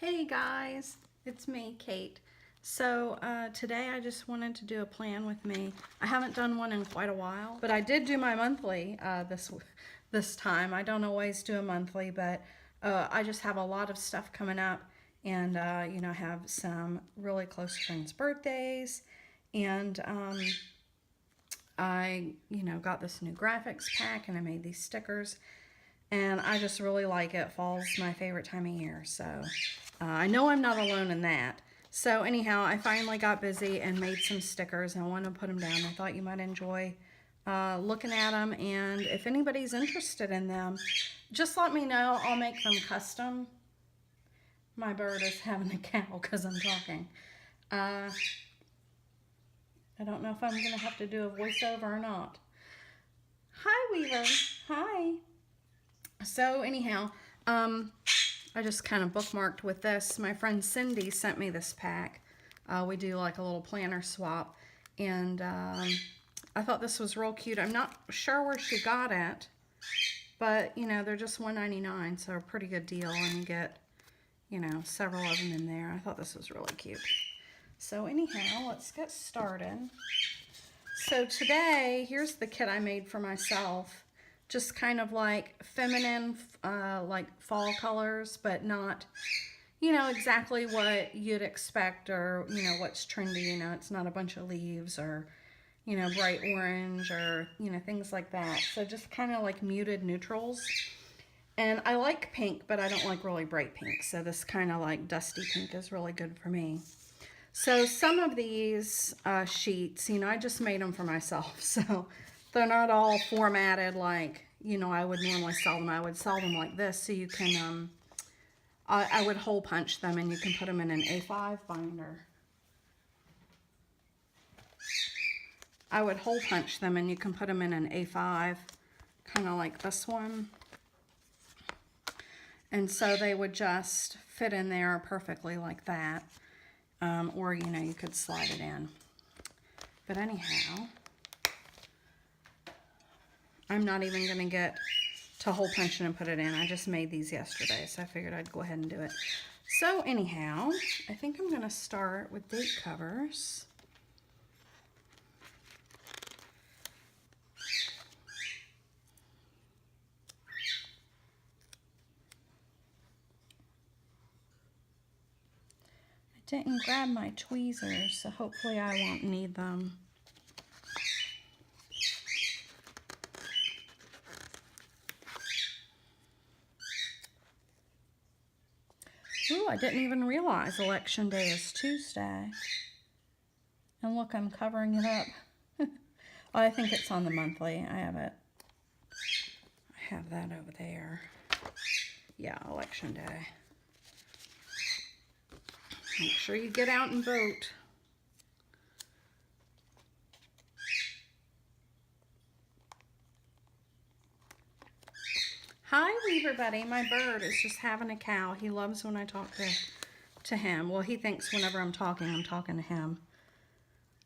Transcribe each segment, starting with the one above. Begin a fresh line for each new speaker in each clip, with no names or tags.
Hey guys, it's me, Kate. So today I just wanted to do a plan with me. I haven't done one in quite a while, but I did do my monthly this time. I don't always do a monthly, but I just have a lot of stuff coming up, and have some really close friends' birthdays, and I got this new graphics pack, and I made these stickers. And I just really like it. Fall's my favorite time of year, so I know I'm not alone in that. So anyhow, I finally got busy and made some stickers, and I wanted to put them down. I thought you might enjoy looking at them, and if anybody's interested in them, just let me know. I'll make them custom. My bird is having a cow because I'm talking. I don't know if I'm going to have to do a voiceover or not. Hi, Weaver. Hi. So anyhow, I just kind of bookmarked with this. My friend Cindy sent me this pack. We do like a little planner swap, and I thought this was real cute. I'm not sure where she got it, but they're just $1.99, so a pretty good deal, and you get several of them in there. I thought this was really cute. So anyhow, let's get started. So today, here's the kit I made for myself. Just kind of like feminine, like fall colors, but not, exactly what you'd expect, or, what's trendy. It's not a bunch of leaves or, bright orange or, things like that. So just kind of like muted neutrals. And I like pink, but I don't like really bright pink. So this kind of like dusty pink is really good for me. So some of these sheets, I just made them for myself. So they're not all formatted like, I would normally sell them. I would sell them like this, so you can, I would hole punch them, and you can put them in an A5 binder. I would hole punch them, and you can put them in an A5, kind of like this one. And so they would just fit in there perfectly like that. Or, you could slide it in. But anyhow, I'm not even going to get to hole punching and put it in. I just made these yesterday, so I figured I'd go ahead and do it. So anyhow, I think I'm going to start with date covers. I didn't grab my tweezers, so hopefully I won't need them. Ooh, I didn't even realize Election Day is Tuesday. And look, I'm covering it up. Oh, I think it's on the monthly. I have it. I have that over there. Yeah, Election Day. Make sure you get out and vote. Hi, Weaver Buddy. My bird is just having a cow. He loves when I talk to him. Well, he thinks whenever I'm talking to him.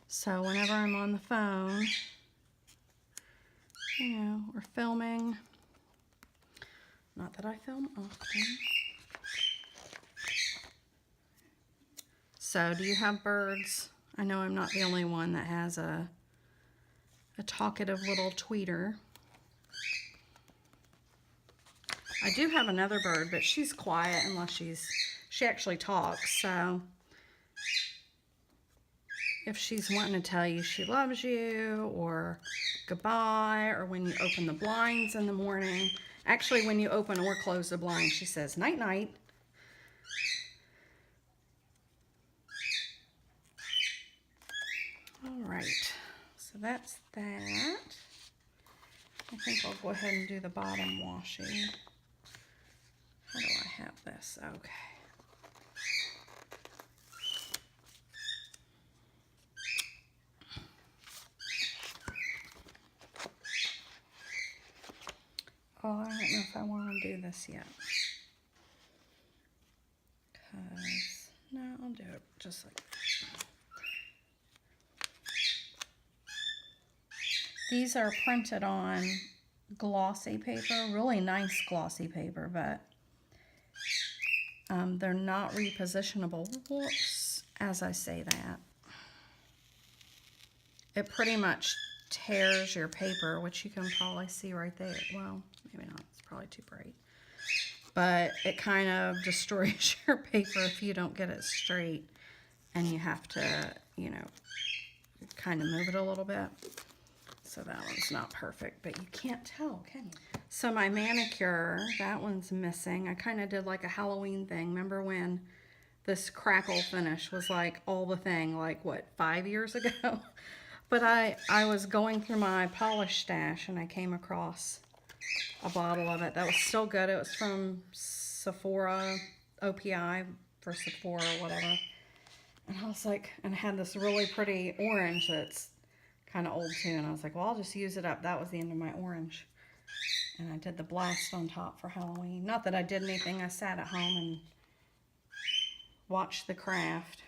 So whenever I'm on the phone, we're filming. Not that I film often. So, do you have birds? I know I'm not the only one that has a talkative little tweeter. I do have another bird, but she's quiet unless she actually talks. So, if she's wanting to tell you she loves you, or goodbye, or when you open the blinds in the morning. Actually, when you open or close the blinds, she says night-night. All right, so that's that. I think I'll go ahead and do the bottom washing. How do I have this? Okay. Oh, I don't know if I want to do this yet. Because, no, I'll do it just like that. These are printed on glossy paper, really nice glossy paper, but They're not repositionable. Whoops, as I say that. It pretty much tears your paper, which you can probably see right there. Well, maybe not. It's probably too bright. But it kind of destroys your paper if you don't get it straight. And you have to, you know, kind of move it a little bit. So that one's not perfect, but you can't tell, can you? So my manicure, that one's missing. I kind of did like a Halloween thing. Remember when this crackle finish was like all the thing, like what, 5 years ago? But I was going through my polish stash and I came across a bottle of it that was still good. It was from Sephora, OPI for Sephora or whatever. And I was like, and it had this really pretty orange that's kind of old too. And I was like, well, I'll just use it up. That was the end of my orange. And I did the blast on top for Halloween. Not that I did anything. I sat at home and watched the craft.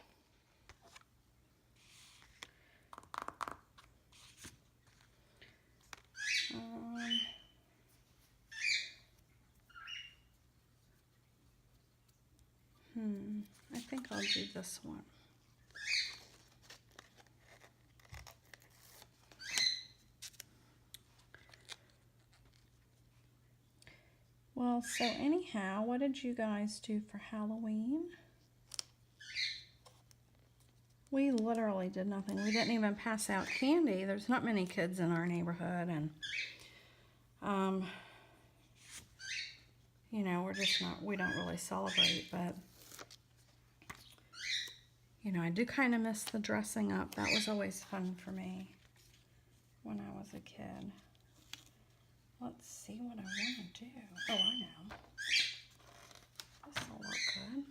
I think I'll do this one. Well, so anyhow, what did you guys do for Halloween? We literally did nothing. We didn't even pass out candy. There's not many kids in our neighborhood, and you know, we're just not, we don't really celebrate, but you know, I do kind of miss the dressing up. That was always fun for me when I was a kid. Let's see what I want to do. Oh, I know. This will look good.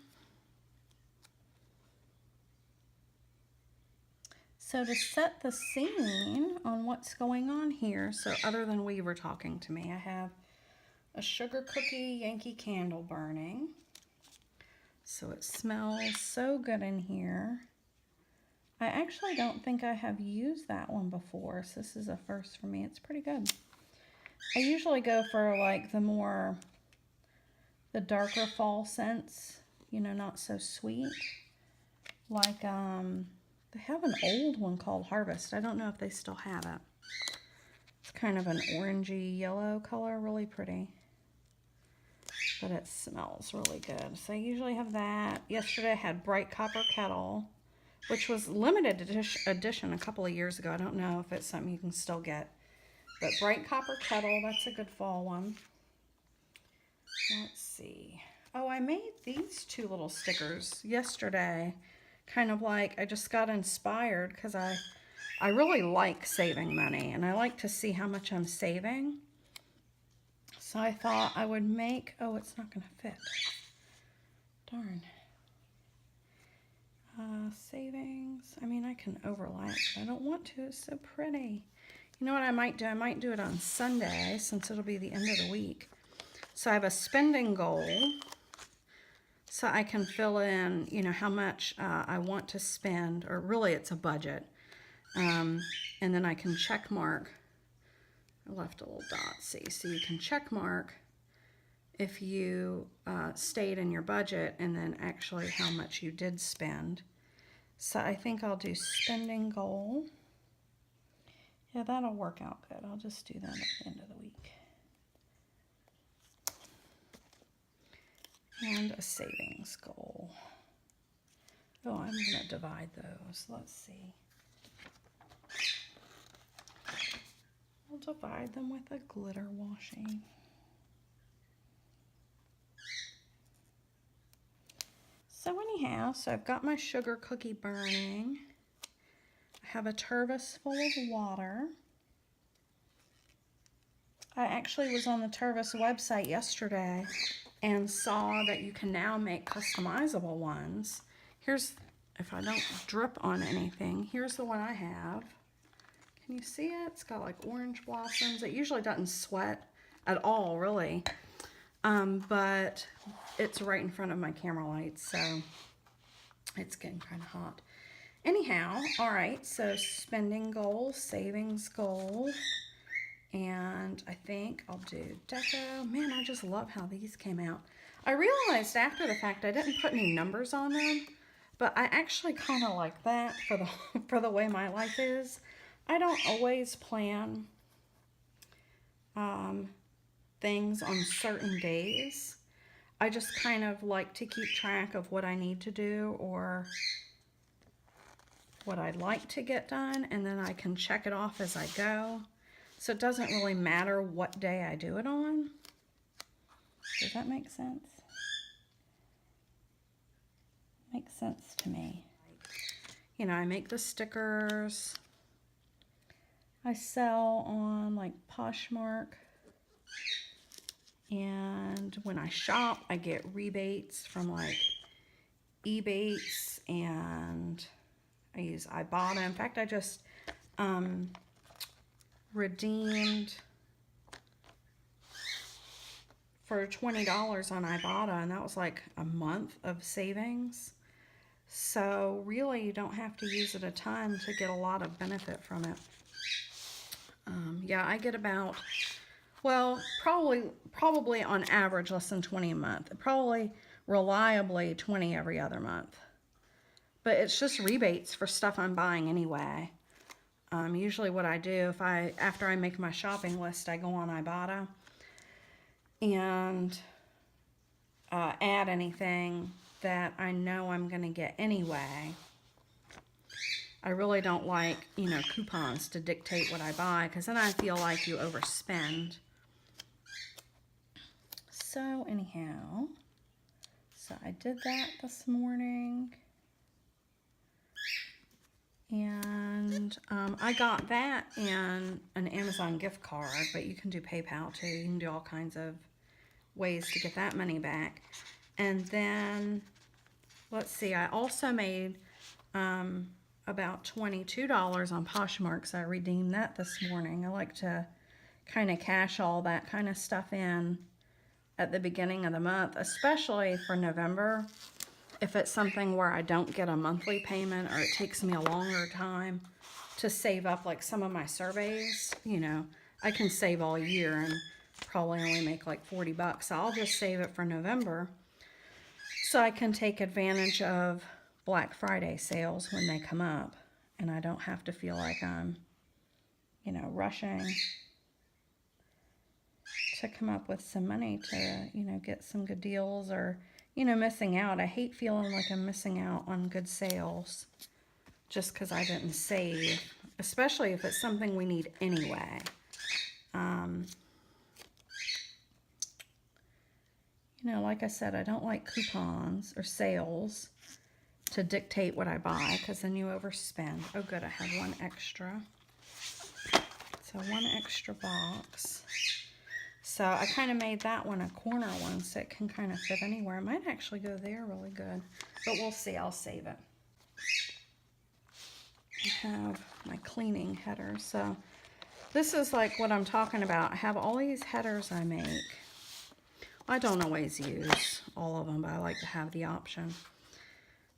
So to set the scene on what's going on here, so other than Weaver talking to me, I have a sugar cookie Yankee candle burning. So it smells so good in here. I actually don't think I have used that one before, so this is a first for me. It's pretty good. I usually go for like the darker fall scents, you know, not so sweet. Like, they have an old one called Harvest. I don't know if they still have it. It's kind of an orangey yellow color, really pretty. But it smells really good. So I usually have that. Yesterday I had Bright Copper Kettle, which was limited edition a couple of years ago. I don't know if it's something you can still get. But Bright Copper Kettle, that's a good fall one. Let's see. Oh, I made these two little stickers yesterday. Kind of like, I just got inspired because I really like saving money. And I like to see how much I'm saving. So I thought I would make, oh, it's not going to fit. Darn. Savings. I mean, I can overlap, but I don't want to. It's so pretty. You know what I might do? I might do it on Sunday since it'll be the end of the week. So I have a spending goal. So I can fill in, you know, how much I want to spend, or really it's a budget. And then I can check mark. I left a little dot, see, so you can check mark if you stayed in your budget and then actually how much you did spend. So I think I'll do spending goal. Yeah, that'll work out good. I'll just do that at the end of the week. And a savings goal. Oh, I'm going to divide those. Let's see. I'll divide them with a glitter washi. So anyhow, so I've got my sugar cookie burning. I have a Tervis full of water. I actually was on the Tervis website yesterday and saw that you can now make customizable ones. Here's, if I don't drip on anything, here's the one I have. Can you see it? It's got like orange blossoms. It usually doesn't sweat at all, really. But it's right in front of my camera lights, so it's getting kind of hot. Anyhow, all right, so spending goal, savings goal, And I think I'll do deco. Man, I just love how these came out. I realized after the fact I didn't put any numbers on them, but I actually kind of like that for the for the way my life is. I don't always plan things on certain days. I just kind of like to keep track of what I need to do or what I'd like to get done, and then I can check it off as I go. So it doesn't really matter what day I do it on. Does that make sense? Makes sense to me. You know, I make the stickers. I sell on like Poshmark. And when I shop, I get rebates from like Ebates, and I use IBotta. In fact, I just redeemed for $20 on IBotta, and that was like a month of savings. So really, you don't have to use it a ton to get a lot of benefit from it. Yeah, I get about, well, probably on average less than 20 a month. Probably reliably 20 every other month. But it's just rebates for stuff I'm buying anyway. Usually what I do, after I make my shopping list, I go on IBotta and add anything that I know I'm going to get anyway. I really don't like, you know, coupons to dictate what I buy, because then I feel like you overspend. So anyhow, so I did that this morning. And I got that in an Amazon gift card, but you can do PayPal too. You can do all kinds of ways to get that money back. And then, let's see, I also made about $22 on Poshmark, so I redeemed that this morning. I like to kind of cash all that kind of stuff in at the beginning of the month, especially for November. If it's something where I don't get a monthly payment or it takes me a longer time to save up, like some of my surveys, you know, I can save all year and probably only make like 40 bucks. So I'll just save it for November so I can take advantage of Black Friday sales when they come up, and I don't have to feel like I'm, you know, rushing to come up with some money to, you know, get some good deals, or, you know, missing out. I hate feeling like I'm missing out on good sales just because I didn't save, especially if it's something we need anyway. You know, like I said, I don't like coupons or sales to dictate what I buy, because then you overspend. Oh good, I have one extra. So one extra box. So I kind of made that one a corner one so it can kind of fit anywhere. It might actually go there really good, but we'll see. I'll save it. I have my cleaning header. So this is like what I'm talking about. I have all these headers I make. I don't always use all of them, but I like to have the option.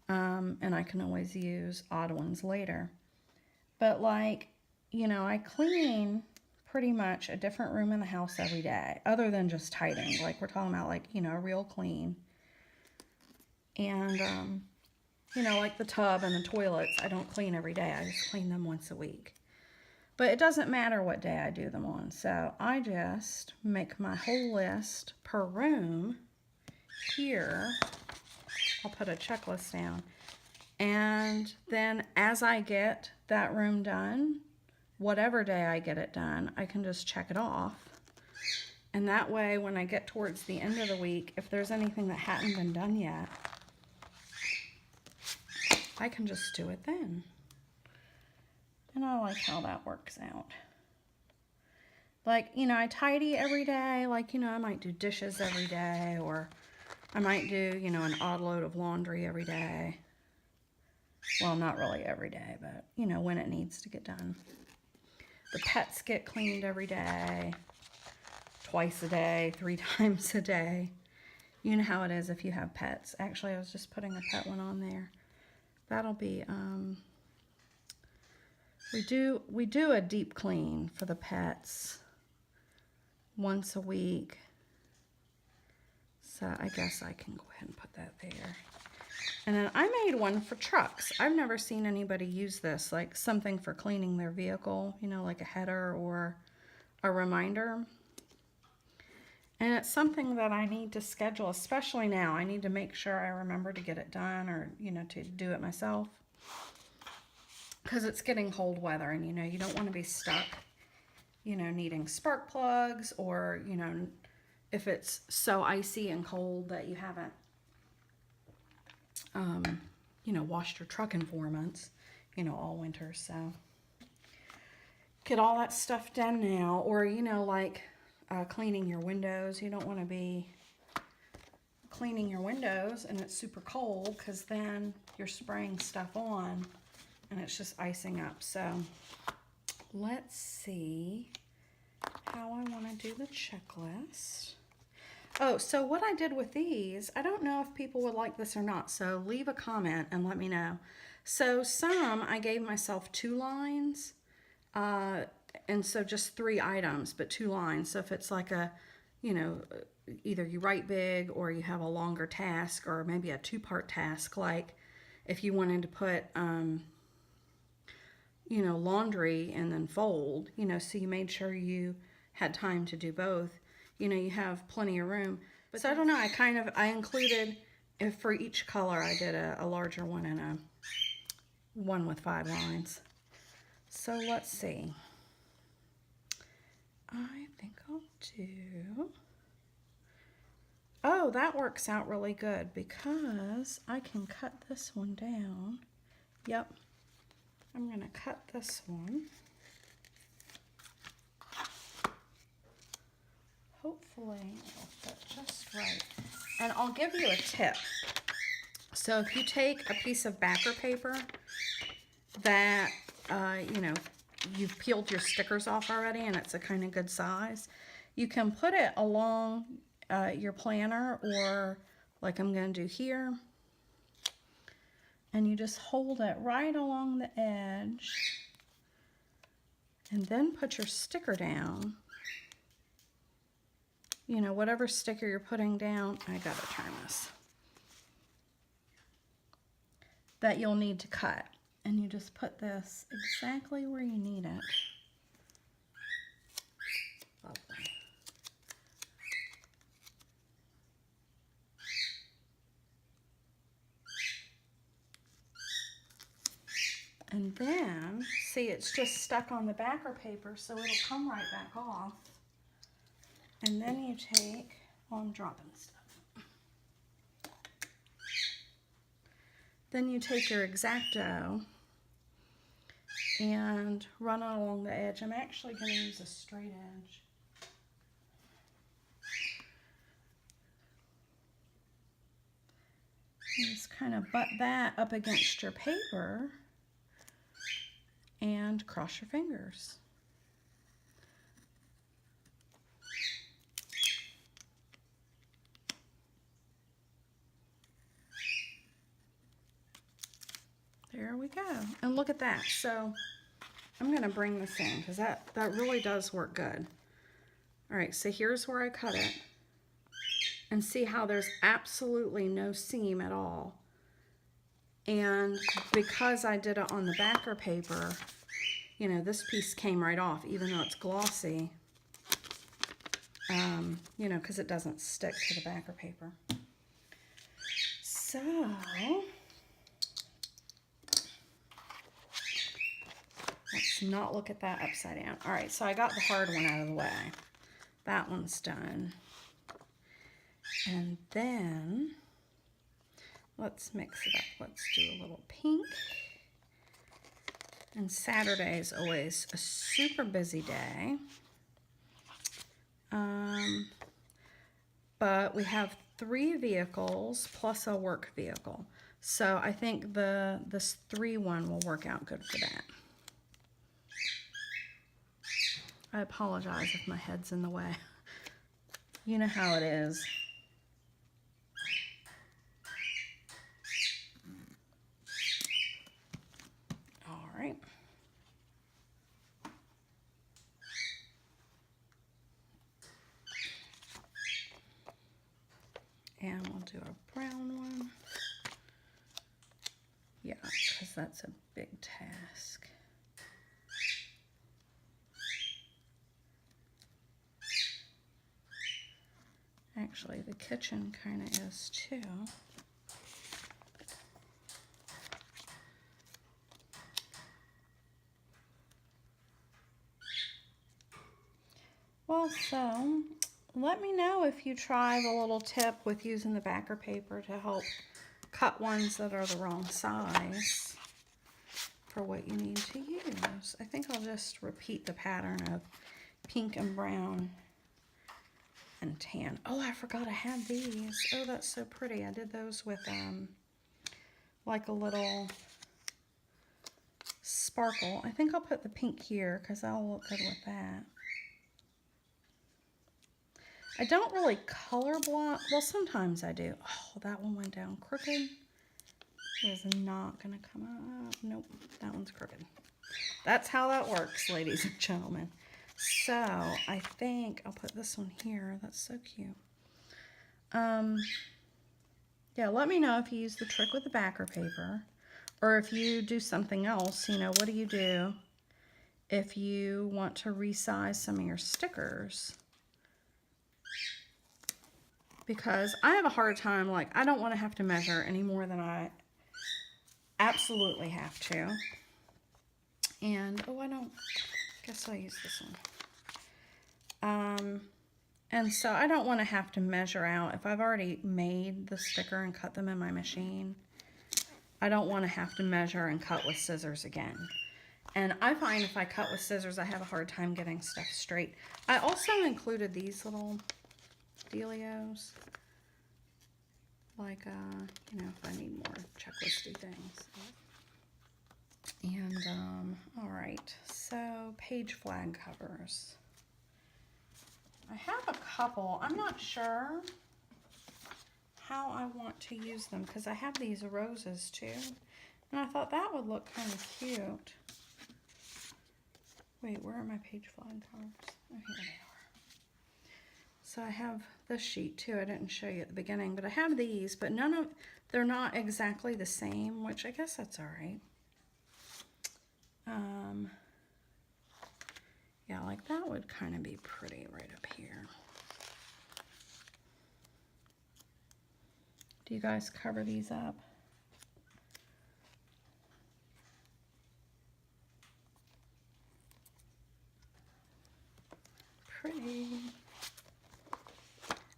And I can always use odd ones later. But like, you know, I clean pretty much a different room in the house every day, other than just tidying. Like we're talking about, like, you know, a real clean. And, you know, like the tub and the toilets, I don't clean every day. I just clean them once a week. But it doesn't matter what day I do them on. So I just make my whole list per room here. I'll put a checklist down. And then as I get that room done, whatever day I get it done, I can just check it off. And that way, when I get towards the end of the week, if there's anything that hadn't been done yet, I can just do it then. And I like how that works out. Like, you know, I tidy every day. Like, you know, I might do dishes every day, or I might do, you know, an odd load of laundry every day. Well, not really every day, but, you know, when it needs to get done. The pets get cleaned every day, twice a day, 3 times a day. You know how it is if you have pets. Actually, I was just putting a pet one on there. That'll be, we do a deep clean for the pets once a week. So I guess I can go ahead and put that there. And then I made one for trucks. I've never seen anybody use this, like something for cleaning their vehicle, you know, like a header or a reminder. And it's something that I need to schedule, especially now. I need to make sure I remember to get it done, or, you know, to do it myself. Because it's getting cold weather, and, you know, you don't want to be stuck, you know, needing spark plugs, or, you know, if it's so icy and cold that you haven't, you know, washed your truck in 4 months, you know, all winter. So get all that stuff done now. Or, you know, like cleaning your windows. You don't want to be cleaning your windows and it's super cold, because then you're spraying stuff on and it's just icing up. So let's see how I want to do the checklist. Oh, so what I did with these, I don't know if people would like this or not, so leave a comment and let me know. So some, I gave myself 2 lines, and so just 3 items, but 2 lines. So if it's like a, you know, either you write big or you have a longer task, or maybe a 2-part task, like if you wanted to put, you know, laundry and then fold, you know, so you made sure you had time to do both. You know, you have plenty of room. But so I don't know, I included, if for each color, I did a larger one and a one with 5 lines. So let's see. I think I'll do, oh, that works out really good, because I can cut this one down. Yep, I'm gonna cut this one. Hopefully it'll fit just right. And I'll give you a tip. So if you take a piece of backer paper that, you know, you've peeled your stickers off already and it's a kind of good size, you can put it along your planner, or like I'm going to do here. And you just hold it right along the edge and then put your sticker down. You know, whatever sticker you're putting down, I gotta turn this, that you'll need to cut. And you just put this exactly where you need it. Lovely. And then, see, it's just stuck on the backer paper, so it'll come right back off. And then you take, oh, I'm dropping stuff. Then you take your X-Acto and run it along the edge. I'm actually going to use a straight edge. And just kind of butt that up against your paper and cross your fingers. There we go. And look at that. So I'm going to bring this in, because that really does work good. All right, so here's where I cut it. And see how there's absolutely no seam at all. And because I did it on the backer paper, you know, this piece came right off, even though it's glossy. You know, because it doesn't stick to the backer paper. So let's not look at that upside down. All right, so I got the hard one out of the way. That one's done. And then let's mix it up. Let's do a little pink. And Saturday is always a super busy day. But we have 3 vehicles plus a work vehicle. So I think this 3 one will work out good for that. I apologize if my head's in the way. You know how it is. All right. And we'll do a brown one. Yeah, because that's a big task. Actually, the kitchen kind of is too. Well, so let me know if you try the little tip with using the backer paper to help cut ones that are the wrong size for what you need to use. I think I'll just repeat the pattern of pink and brown and tan. Oh, I forgot I had these. Oh, that's so pretty. I did those with like a little sparkle. I think I'll put the pink here because that'll look good with that. I don't really color block. Well, sometimes I do. Oh, that one went down crooked. It is not going to come up. Nope, that one's crooked. That's how that works, ladies and gentlemen. So, I think I'll put this one here. That's so cute. Yeah, let me know if you use the trick with the backer paper. Or if you do something else. You know, what do you do if you want to resize some of your stickers? Because I have a hard time, like, I don't want to have to measure any more than I absolutely have to. And, oh, I guess I'll use this one. And so I don't want to have to measure out. If I've already made the sticker and cut them in my machine, I don't want to have to measure and cut with scissors again. And I find if I cut with scissors, I have a hard time getting stuff straight. I also included these little dealios, like you know, if I need more checklisty things. And all right, so page flag covers. I have a couple. I'm not sure how I want to use them because I have these roses too, and I thought that would look kind of cute. Wait, where are my page flag covers? Oh, here they are. So I have this sheet too. I didn't show you at the beginning, but I have these, but they're not exactly the same, which I guess that's all right. Yeah, like that would kind of be pretty right up here. Do you guys cover these up? Pretty.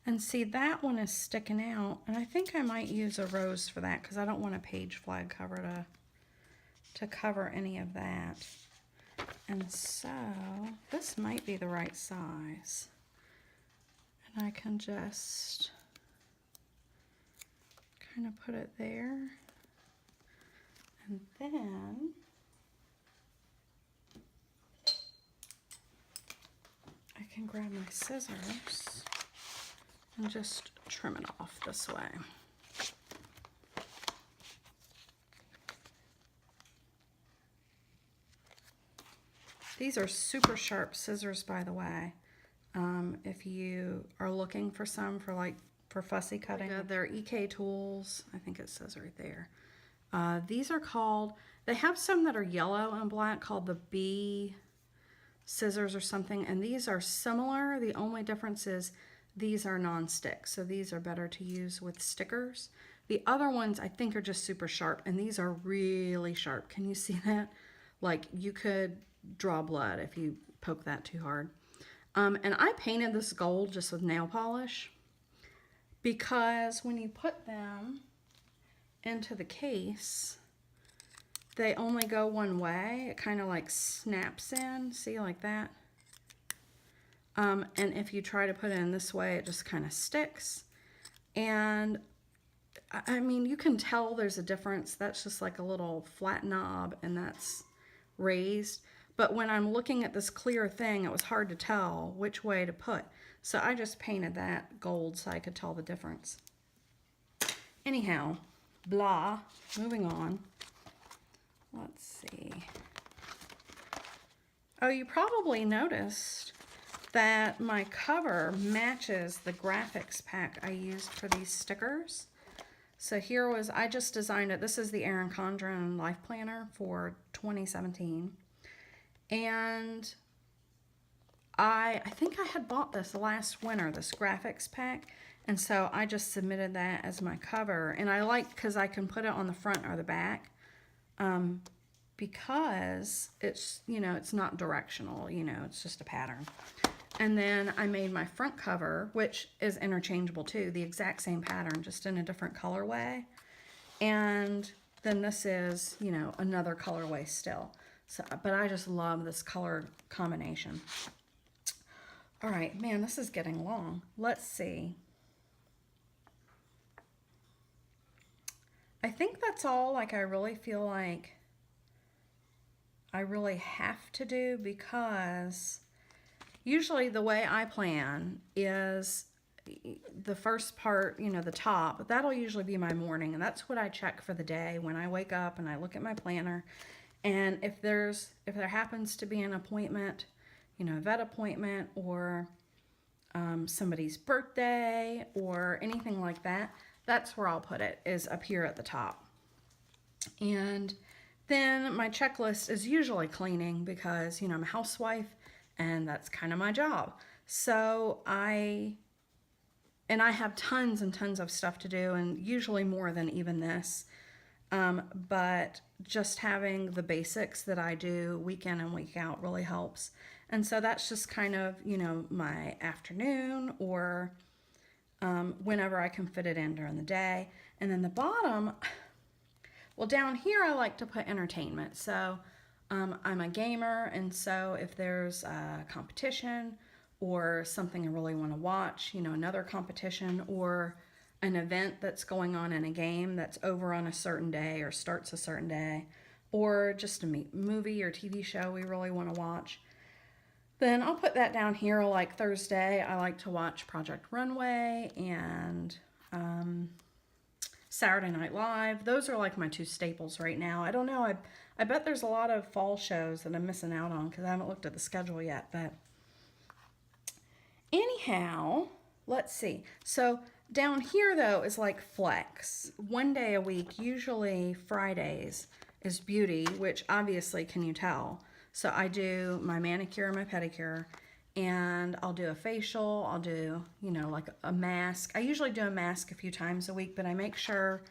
And see, that one is sticking out, and I think I might use a rose for that because I don't want a page flag cover to cover any of that. And so this might be the right size, and I can just kind of put it there, and then I can grab my scissors and just trim it off this way. These are super sharp scissors, by the way. If you are looking for some for fussy cutting, they're EK tools. I think it says right there. These are called, they have some that are yellow and black called the B scissors or something, and these are similar. The only difference is these are non-stick, so these are better to use with stickers. The other ones I think are just super sharp, and these are really sharp. Can you see that? Like, you could draw blood if you poke that too hard. And I painted this gold just with nail polish because when you put them into the case, they only go one way. It kind of like snaps in, see, like that. And if you try to put it in this way, it just kind of sticks. And I mean, you can tell there's a difference. That's just like a little flat knob, and that's raised. But when I'm looking at this clear thing, it was hard to tell which way to put. So I just painted that gold so I could tell the difference. Anyhow, blah, moving on. Let's see. Oh, you probably noticed that my cover matches the graphics pack I used for these stickers. So here was, I just designed it. This is the Erin Condren Life Planner for 2017. And I think I had bought this last winter, this graphics pack. And so I just submitted that as my cover. And I like, because I can put it on the front or the back. Because it's, you know, it's not directional, you know, it's just a pattern. And then I made my front cover, which is interchangeable too, the exact same pattern, just in a different colorway. And then this is, you know, another colorway still. So, but I just love this color combination. All right, man, this is getting long. Let's see. I think that's all, like, I really feel like I really have to do, because usually the way I plan is the first part, you know, the top, that'll usually be my morning, and that's what I check for the day when I wake up and I look at my planner. And if there happens to be an appointment, you know, a vet appointment, or somebody's birthday or anything like that, that's where I'll put it, is up here at the top. And then my checklist is usually cleaning, because, you know, I'm a housewife and that's kind of my job. So I have tons and tons of stuff to do, and usually more than even this. But just having the basics that I do week in and week out really helps. And so that's just kind of, you know, my afternoon, or whenever I can fit it in during the day. And then the bottom, well, down here I like to put entertainment. So I'm a gamer, and so if there's a competition or something I really want to watch, you know, another competition or an event that's going on in a game that's over on a certain day or starts a certain day, or just a movie or TV show we really want to watch, then I'll put that down here. Like Thursday, I like to watch Project Runway and Saturday Night Live. Those are like my two staples right now. I don't know. I bet there's a lot of fall shows that I'm missing out on because I haven't looked at the schedule yet. But anyhow, let's see. So down here, though, is like flex. One day a week, usually Fridays, is beauty, which obviously, can you tell? So I do my manicure and my pedicure, and I'll do a facial. I'll do, you know, like a mask. I usually do a mask a few times a week, but I make sure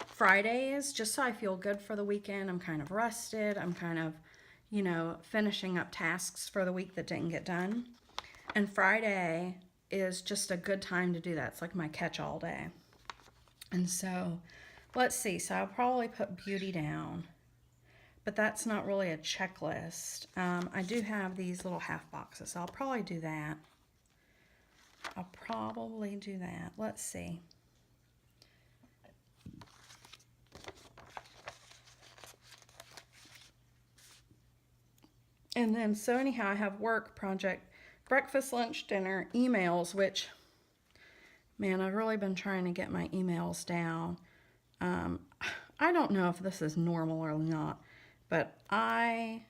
Fridays, just so I feel good for the weekend. I'm kind of rested. I'm kind of, you know, finishing up tasks for the week that didn't get done. And Friday is just a good time to do that. It's like my catch-all day. And so, let's see. So I'll probably put beauty down, but that's not really a checklist. I do have these little half boxes, so I'll probably do that. Let's see. And then, so anyhow, I have work, project, breakfast, lunch, dinner, emails, which, man, I've really been trying to get my emails down. I don't know if this is normal or not, but I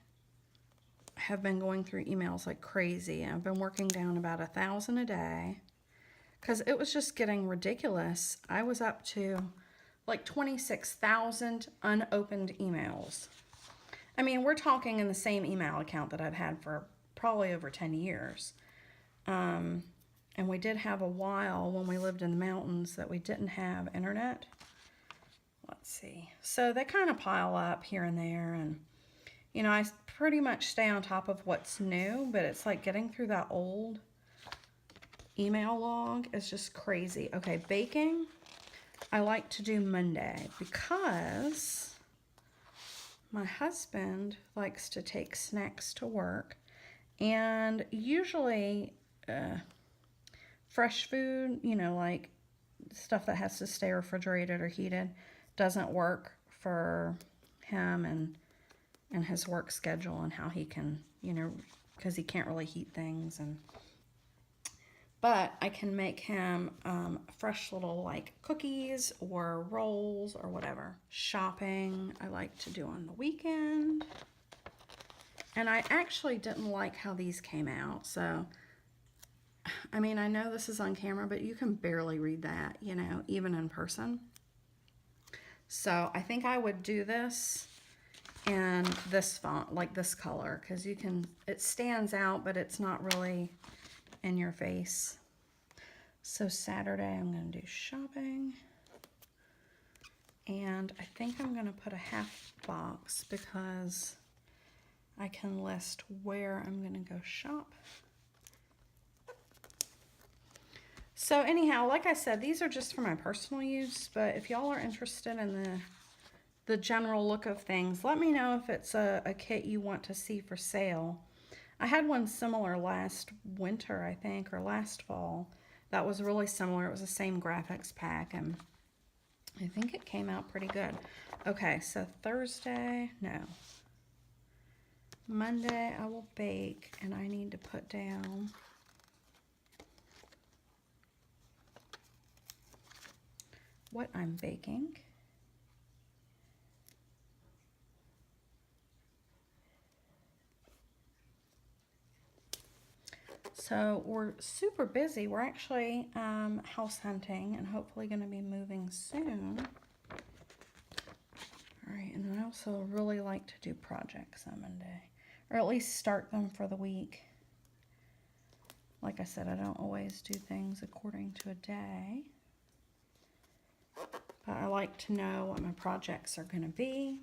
have been going through emails like crazy. I've been working down about 1,000 a day because it was just getting ridiculous. I was up to like 26,000 unopened emails. I mean, we're talking in the same email account that I've had for probably over 10 years. And we did have a while when we lived in the mountains that we didn't have internet. Let's see. So they kind of pile up here and there, and, you know, I pretty much stay on top of what's new, but it's like getting through that old email log is just crazy. Okay, baking, I like to do Monday because my husband likes to take snacks to work, and usually fresh food, you know, like stuff that has to stay refrigerated or heated, doesn't work for him and his work schedule and how he can, you know, because he can't really heat things. But I can make him fresh little like cookies or rolls or whatever. Shopping I like to do on the weekend. And I actually didn't like how these came out. So I mean, I know this is on camera, but you can barely read that, you know, even in person. So I think I would do this in this font, like this color, because you can, it stands out, but it's not really in your face. So Saturday I'm going to do shopping. And I think I'm going to put a half box because I can list where I'm going to go shop. So anyhow, like I said, these are just for my personal use, but if y'all are interested in the general look of things, let me know if it's a kit you want to see for sale. I had one similar last winter, I think, or last fall. That was really similar. It was the same graphics pack, and I think it came out pretty good. Okay, so Thursday, no. Monday I will bake, and I need to put down what I'm baking. So we're super busy. We're actually house hunting and hopefully going to be moving soon. All right, and I also really like to do projects on Monday, or at least start them for the week. Like I said, I don't always do things according to a day, but I like to know what my projects are going to be.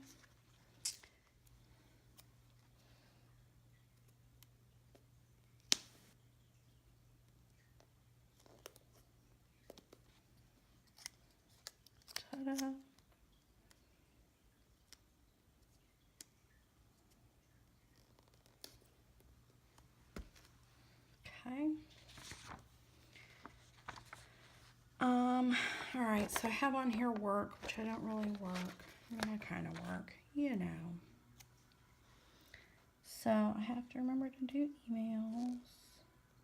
Ta-da. Okay. All right, so I have on here work, which I don't really work. I mean, I kind of work, you know. So I have to remember to do emails.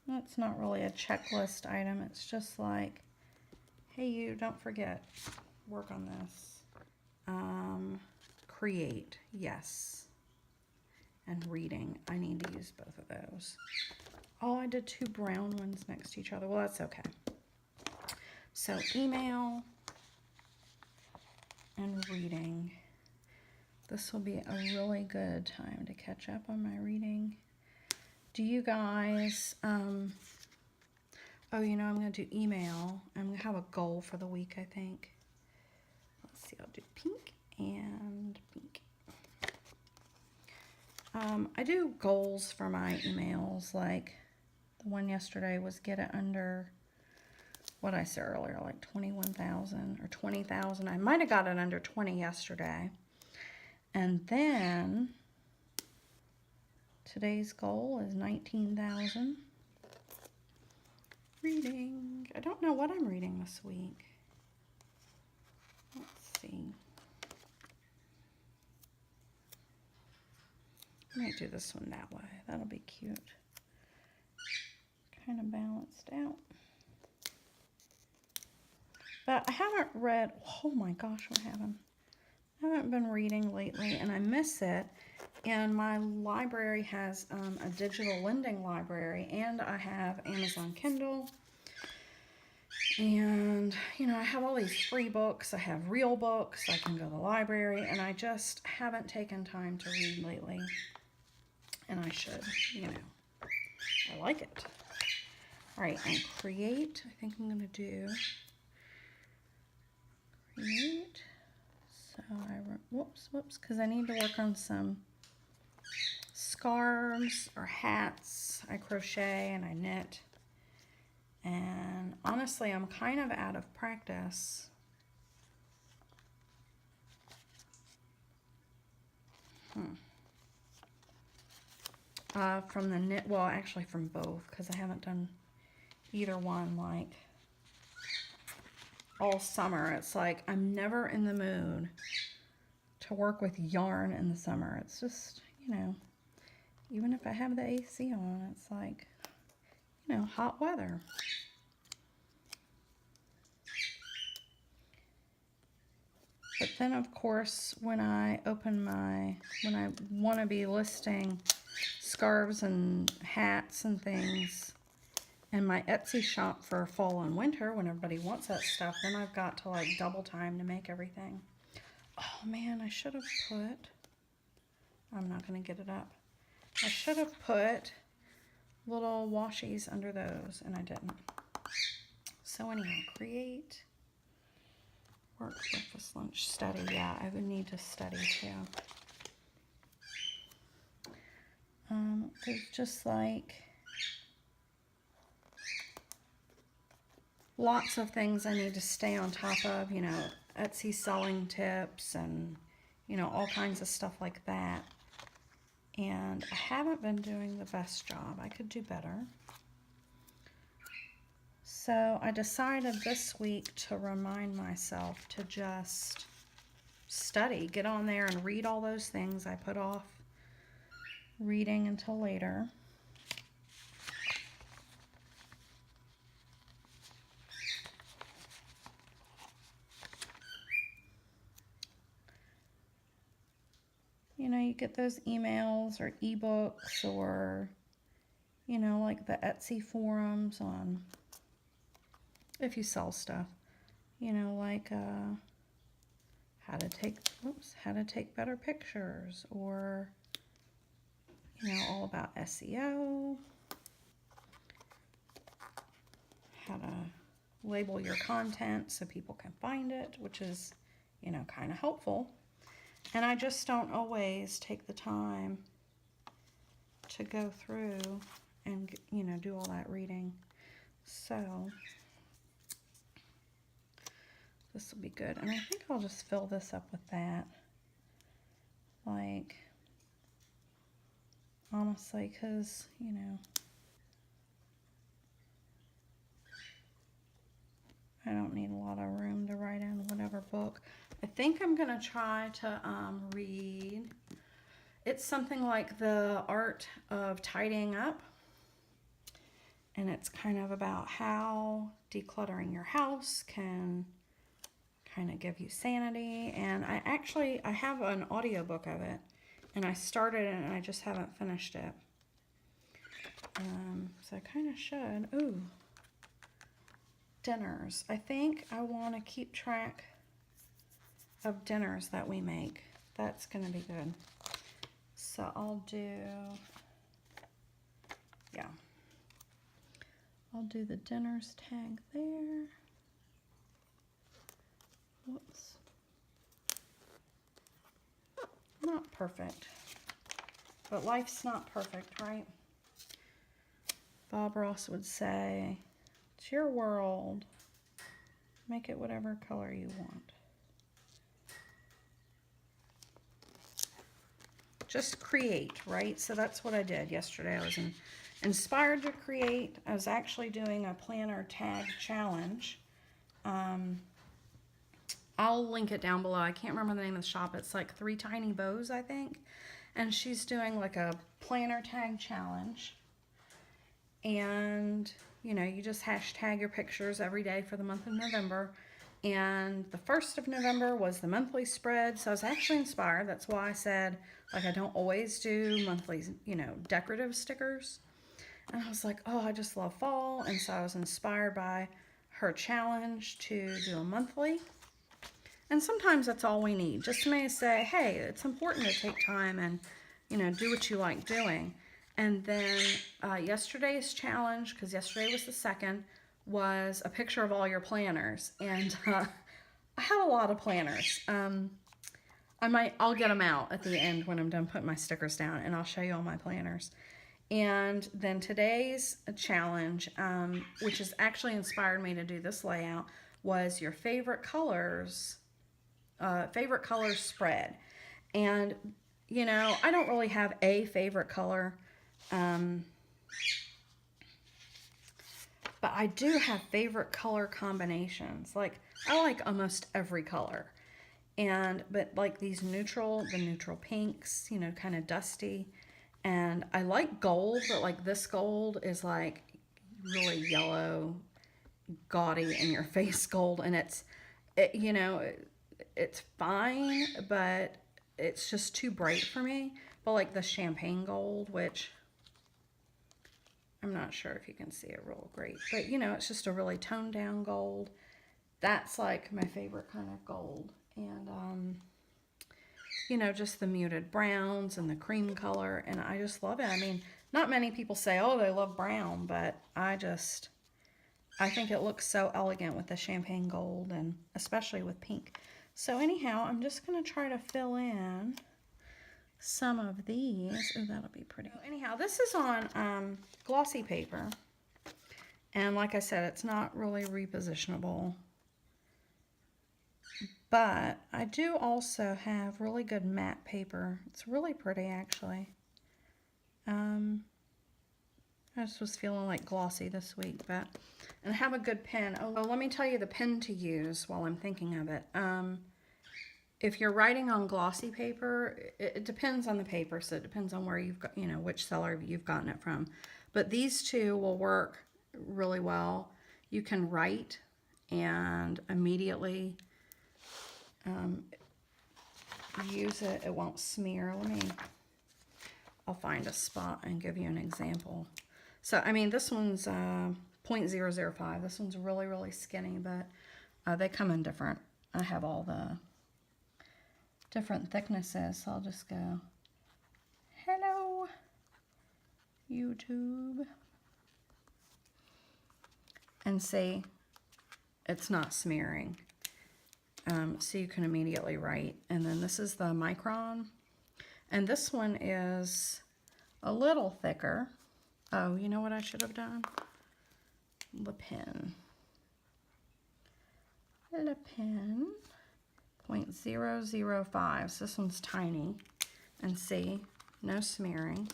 That's not really a checklist item. It's just like, hey, you, don't forget, work on this. Create, yes. And reading, I need to use both of those. Oh, I did 2 brown ones next to each other. Well, that's okay. So email and reading. This will be a really good time to catch up on my reading. Do you guys, oh, you know, I'm going to do email. I'm going to have a goal for the week, I think. Let's see, I'll do pink and pink. I do goals for my emails, like the one yesterday was get it under, what I said earlier, like 21,000 or 20,000. I might have got it under 20 yesterday. And then today's goal is 19,000. Reading. I don't know what I'm reading this week. Let's see. I might do this one that way. That'll be cute. Kind of balanced out. But I haven't read, oh my gosh, what happened? I haven't been reading lately, and I miss it. And my library has a digital lending library, and I have Amazon Kindle. And, you know, I have all these free books. I have real books. I can go to the library, and I just haven't taken time to read lately. And I should, you know. I like it. All right, and create. I think I'm going to do create. So whoops, because I need to work on some scarves or hats. I crochet and I knit. And honestly, I'm kind of out of practice. From the knit, well, actually from both, because I haven't done either one like all summer. It's like I'm never in the mood to work with yarn in the summer. It's just, you know, even if I have the AC on, it's like, you know, hot weather. But then, of course, when I want to be listing scarves and hats and things, And my Etsy shop for fall and winter, when everybody wants that stuff, then I've got to like double time to make everything. Oh man, I should have put, I'm not going to get it up. I should have put little washies under those, and I didn't. So anyhow, create, work, breakfast, lunch, study. Yeah, I would need to study too. There's just like lots of things I need to stay on top of, you know, Etsy selling tips and, you know, all kinds of stuff like that. And I haven't been doing the best job. I could do better. So I decided this week to remind myself to just study, get on there and read all those things I put off reading until later. You know, you get those emails or ebooks or, you know, like the Etsy forums on, if you sell stuff, you know, like how to take better pictures, or, you know, all about SEO, how to label your content so people can find it, which is, you know, kind of helpful. And I just don't always take the time to go through and, you know, do all that reading. So this will be good. And I think I'll just fill this up with that. Like, honestly, because, you know, I don't need a lot of room to write in whatever book. I think I'm going to try to read. It's something like The Art of Tidying Up. And it's kind of about how decluttering your house can kind of give you sanity. And I have an audiobook of it. And I started it and I just haven't finished it. So I kind of should. Ooh. Dinners. I think I want to keep track of dinners that we make. That's going to be good. So I'll do, yeah. I'll do the dinners tag there. Whoops. Not perfect. But life's not perfect, right? Bob Ross would say, it's your world. Make it whatever color you want. Just create, right? So that's what I did yesterday. I was inspired to create. I was actually doing a planner tag challenge. I'll link it down below. I can't remember the name of the shop. It's like Three Tiny Bows, I think. And she's doing like a planner tag challenge. And, you know, you just hashtag your pictures every day for the month of November. And the 1st of November was the monthly spread. So I was actually inspired. That's why I said, like, I don't always do monthly, you know, decorative stickers. And I was like, oh, I just love fall. And so I was inspired by her challenge to do a monthly. And sometimes that's all we need. Just to maybe say, hey, it's important to take time and, you know, do what you like doing. And then yesterday's challenge, because yesterday was the 2nd, was a picture of all your planners. And I have a lot of planners. I'll get them out at the end when I'm done putting my stickers down, and I'll show you all my planners. And then today's challenge, which has actually inspired me to do this layout, was your favorite colors spread. And, you know, I don't really have a favorite color. But I do have favorite color combinations. Like, I like almost every color. But like the neutral pinks, you know, kind of dusty. And I like gold, but like this gold is like really yellow, gaudy in your face gold. And it's fine, but it's just too bright for me. But like the champagne gold, which I'm not sure if you can see it real great, but you know, it's just a really toned down gold. That's like my favorite kind of gold. And you know, just the muted browns and the cream color, and I just love it. I mean, not many people say, oh, they love brown, but I think it looks so elegant with the champagne gold, and especially with pink. So anyhow, I'm just going to try to fill in some of these. Oh, that'll be pretty. Anyhow, this is on glossy paper. And like I said, it's not really repositionable. But I do also have really good matte paper. It's really pretty, actually. I just was feeling like glossy this week, and I have a good pen. Oh, well, let me tell you the pen to use while I'm thinking of it. If you're writing on glossy paper, it depends on the paper, so it depends on where you've got, you know, which seller you've gotten it from. But these two will work really well. You can write and immediately use it. It won't smear. I'll find a spot and give you an example. So, I mean, this one's 0.005. This one's really, really skinny, but they come in different. I have all the different thicknesses, so I'll just go, hello, YouTube. And see, it's not smearing. So you can immediately write. And then this is the micron. And this one is a little thicker. Oh, you know what I should have done? The pen. The pen. 0.005. So this one's tiny. And see, no smearing.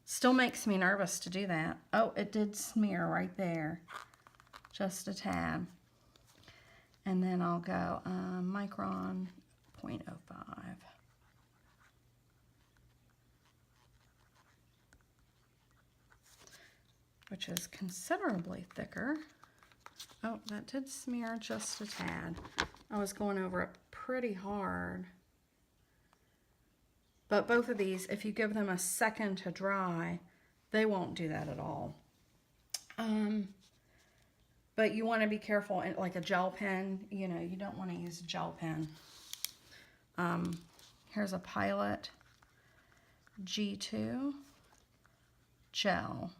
Still makes me nervous to do that. Oh, it did smear right there. Just a tad. And then I'll go micron 0.05. Which is considerably thicker. Oh, that did smear just a tad. I was going over it pretty hard. But both of these, if you give them a second to dry, they won't do that at all. But you want to be careful, like a gel pen, you know, you don't want to use a gel pen. Here's a Pilot G2 gel.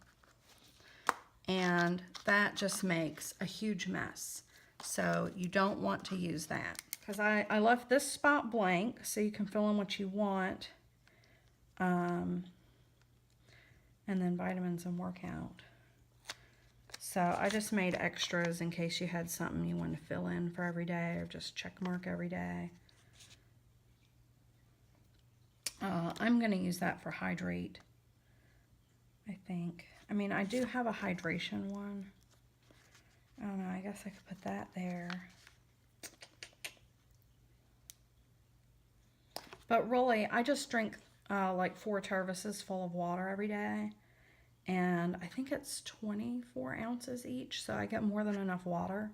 And that just makes a huge mess. So you don't want to use that. Because I left this spot blank, so you can fill in what you want. And then vitamins and workout. So I just made extras in case you had something you wanted to fill in for every day, or just check mark every day. I'm going to use that for hydrate, I think. I mean, I do have a hydration one. I don't know, I guess I could put that there. But really, I just drink like 4 Tervises full of water every day. And I think it's 24 ounces each, so I get more than enough water.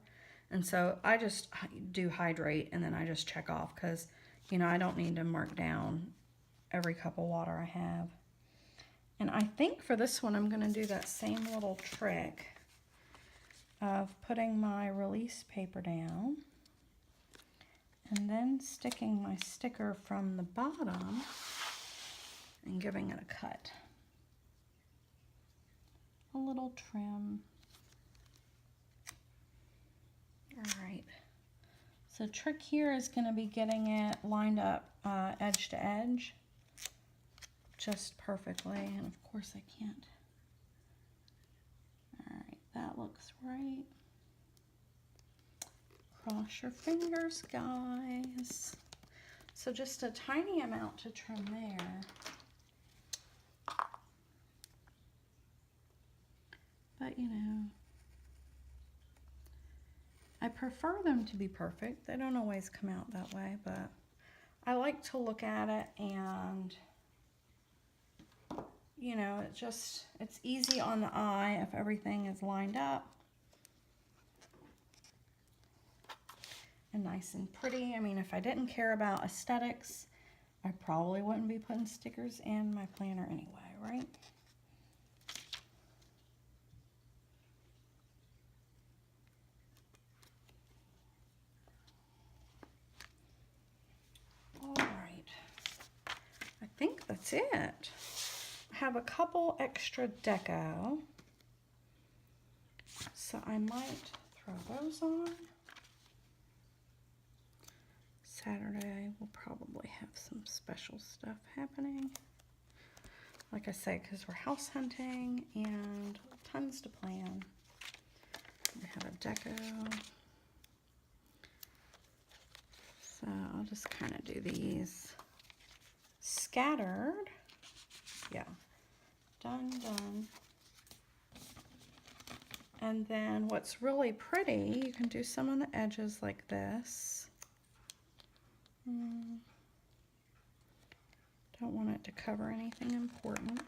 And so I just do hydrate, and then I just check off because, you know, I don't need to mark down every cup of water I have. And I think for this one, I'm going to do that same little trick of putting my release paper down and then sticking my sticker from the bottom and giving it a cut. A little trim. All right. So the trick here is going to be getting it lined up edge to edge just perfectly. And of course I can't. All right, that looks right. Cross your fingers, guys. So just a tiny amount to trim there. But, you know, I prefer them to be perfect. They don't always come out that way, but I like to look at it and, you know, it's easy on the eye if everything is lined up and nice and pretty. I mean, if I didn't care about aesthetics, I probably wouldn't be putting stickers in my planner anyway, right? that's it. I have a couple extra deco, so I might throw those on. Saturday we'll probably have some special stuff happening. Like I say, because we're house hunting and tons to plan. We have a deco. So I'll just kind of do these scattered. Yeah, done, done. And then what's really pretty, you can do some on the edges like this. Don't want it to cover anything important.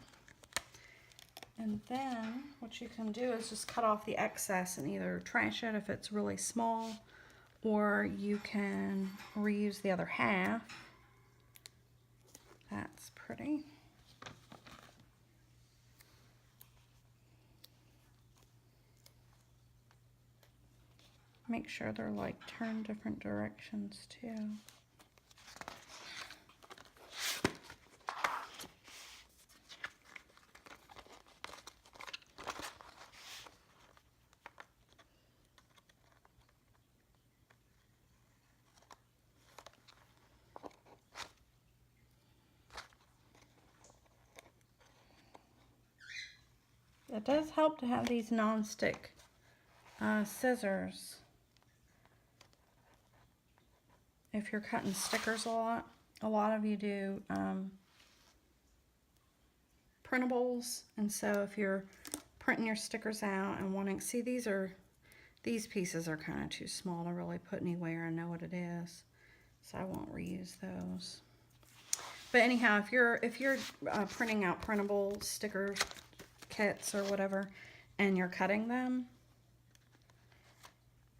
And then what you can do is just cut off the excess and either trash it if it's really small, or you can reuse the other half. That's pretty. Make sure they're like turned different directions too. It does help to have these non-stick scissors if you're cutting stickers a lot. A lot of you do printables, and so if you're printing your stickers out and wanting, see, these pieces are kind of too small to really put anywhere and know what it is, so I won't reuse those. But anyhow, if you're printing out printable sticker kits or whatever, and you're cutting them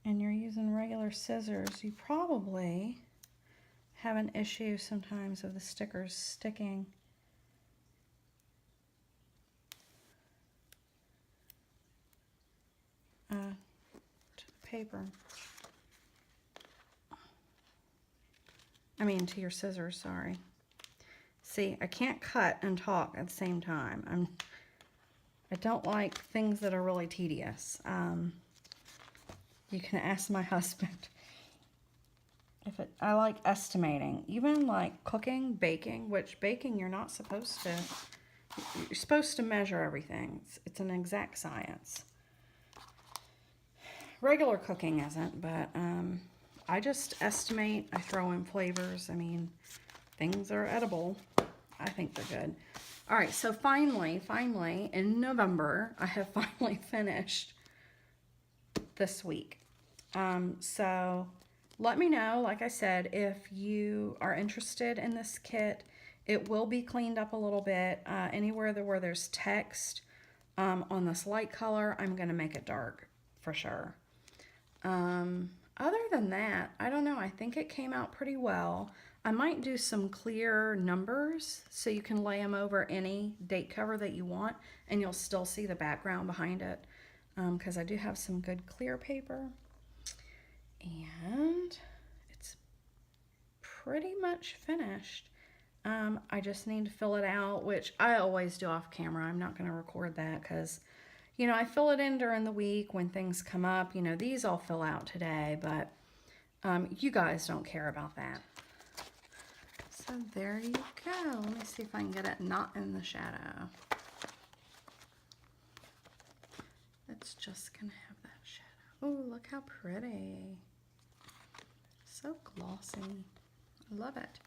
and you're using regular scissors, you probably have an issue sometimes of the stickers sticking. To the paper. I mean to your scissors, sorry. See, I can't cut and talk at the same time. I don't like things that are really tedious. You can ask my husband. I like estimating, even like cooking, baking, which baking you're not supposed to. You're supposed to measure everything. It's an exact science. Regular cooking isn't, but I just estimate. I throw in flavors. I mean, things are edible. I think they're good. All right, so finally, in November, I have finally finished this week. So let me know, like I said, if you are interested in this kit. It will be cleaned up a little bit. Anywhere where there's text on this light color, I'm going to make it dark for sure. Other than that, I don't know. I think it came out pretty well. I might do some clear numbers so you can lay them over any date cover that you want, and you'll still see the background behind it, because I do have some good clear paper. And it's pretty much finished. I just need to fill it out, which I always do off camera. I'm not going to record that because, you know, I fill it in during the week when things come up. You know, these I'll fill out today, but you guys don't care about that. So there you go. Let me see if I can get it not in the shadow. It's just going to have that shadow. Oh, look how pretty. So glossy. I love it.